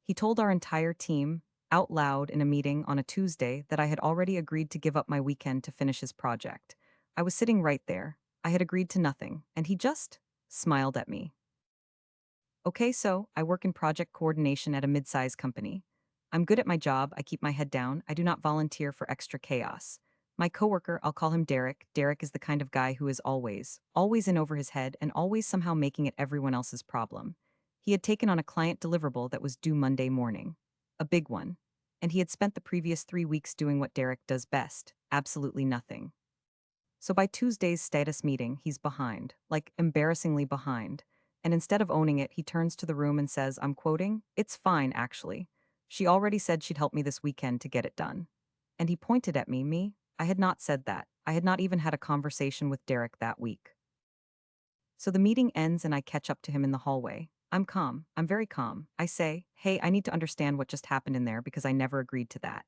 He told our entire team, out loud in a meeting on a Tuesday, that I had already agreed to give up my weekend to finish his project. I was sitting right there. I had agreed to nothing, and he just smiled at me. Okay, so I work in project coordination at a mid-sized company. I'm good at my job, I keep my head down, I do not volunteer for extra chaos. My coworker, I'll call him Derek. Derek is the kind of guy who is always in over his head and always somehow making it everyone else's problem. He had taken on a client deliverable that was due Monday morning. A big one. And he had spent the previous 3 weeks doing what Derek does best, absolutely nothing. So by Tuesday's status meeting, he's behind, like embarrassingly behind. And instead of owning it, he turns to the room and says, I'm quoting, "It's fine, actually. She already said she'd help me this weekend to get it done." And he pointed at me. I had not said that. I had not even had a conversation with Derek that week. So the meeting ends and I catch up to him in the hallway. I'm calm. I'm very calm. I say, hey, I need to understand what just happened in there because I never agreed to that.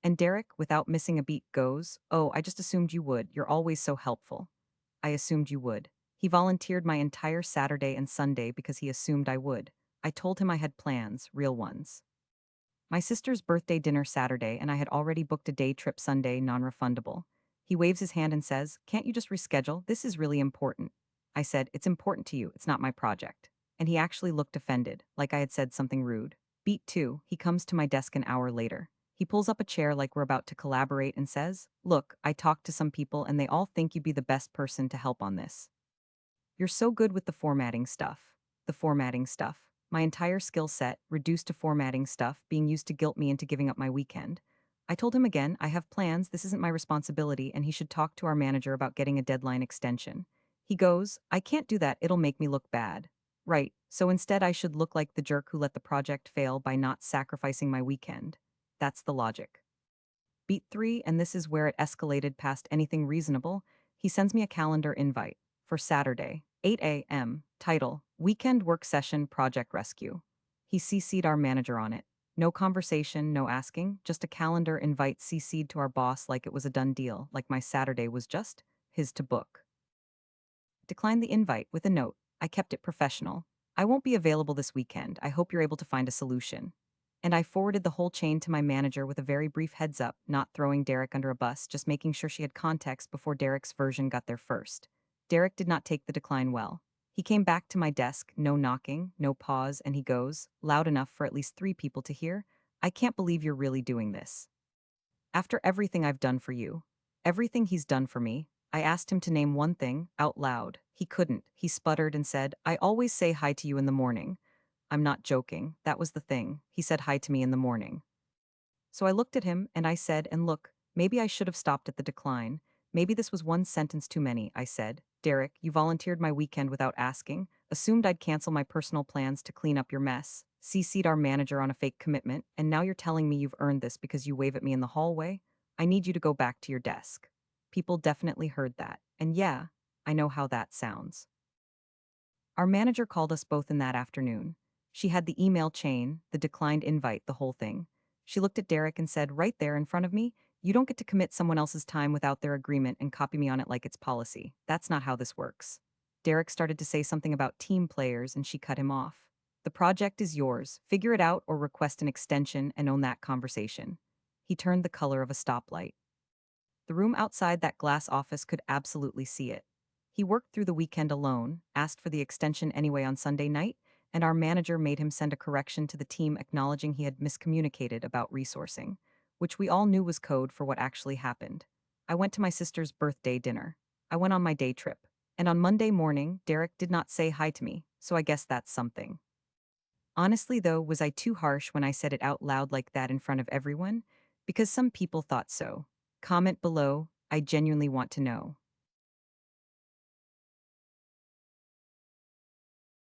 And Derek, without missing a beat, goes, oh, I just assumed you would. You're always so helpful. I assumed you would. He volunteered my entire Saturday and Sunday because he assumed I would. I told him I had plans, real ones. My sister's birthday dinner Saturday, and I had already booked a day trip Sunday, non-refundable. He waves his hand and says, can't you just reschedule? This is really important. I said, it's important to you, it's not my project. And he actually looked offended, like I had said something rude. Beat 2, he comes to my desk an hour later. He pulls up a chair like we're about to collaborate and says, look, I talked to some people and they all think you'd be the best person to help on this. You're so good with the formatting stuff. The formatting stuff. My entire skill set, reduced to formatting stuff, being used to guilt me into giving up my weekend. I told him again, I have plans, this isn't my responsibility, and he should talk to our manager about getting a deadline extension. He goes, I can't do that, it'll make me look bad. Right, so instead I should look like the jerk who let the project fail by not sacrificing my weekend. That's the logic. Beat 3, and this is where it escalated past anything reasonable. He sends me a calendar invite for Saturday, 8 a.m., title, Weekend Work Session Project Rescue. He CC'd our manager on it. No conversation, no asking, just a calendar invite CC'd to our boss like it was a done deal, like my Saturday was just his to book. Declined the invite with a note. I kept it professional. I won't be available this weekend. I hope you're able to find a solution. And I forwarded the whole chain to my manager with a very brief heads up, not throwing Derek under a bus, just making sure she had context before Derek's version got there first. Derek did not take the decline well. He came back to my desk, no knocking, no pause, and he goes, loud enough for at least 3 people to hear, I can't believe you're really doing this. After everything I've done for you, everything he's done for me, I asked him to name one thing, out loud. He couldn't. He sputtered and said, I always say hi to you in the morning. I'm not joking. That was the thing. He said hi to me in the morning. So I looked at him and I said, and look, maybe I should have stopped at the decline. Maybe this was one sentence too many, I said. Derek, you volunteered my weekend without asking, assumed I'd cancel my personal plans to clean up your mess, CC'd our manager on a fake commitment, and now you're telling me you've earned this because you wave at me in the hallway? I need you to go back to your desk. People definitely heard that. And yeah, I know how that sounds. Our manager called us both in that afternoon. She had the email chain, the declined invite, the whole thing. She looked at Derek and said, right there in front of me, you don't get to commit someone else's time without their agreement and copy me on it like it's policy. That's not how this works. Derek started to say something about team players and she cut him off. The project is yours. Figure it out or request an extension and own that conversation. He turned the color of a stoplight. The room outside that glass office could absolutely see it. He worked through the weekend alone, asked for the extension anyway on Sunday night, and our manager made him send a correction to the team acknowledging he had miscommunicated about resourcing, which we all knew was code for what actually happened. I went to my sister's birthday dinner. I went on my day trip. And on Monday morning, Derek did not say hi to me, so I guess that's something. Honestly, though, was I too harsh when I said it out loud like that in front of everyone? Because some people thought so. Comment below, I genuinely want to know.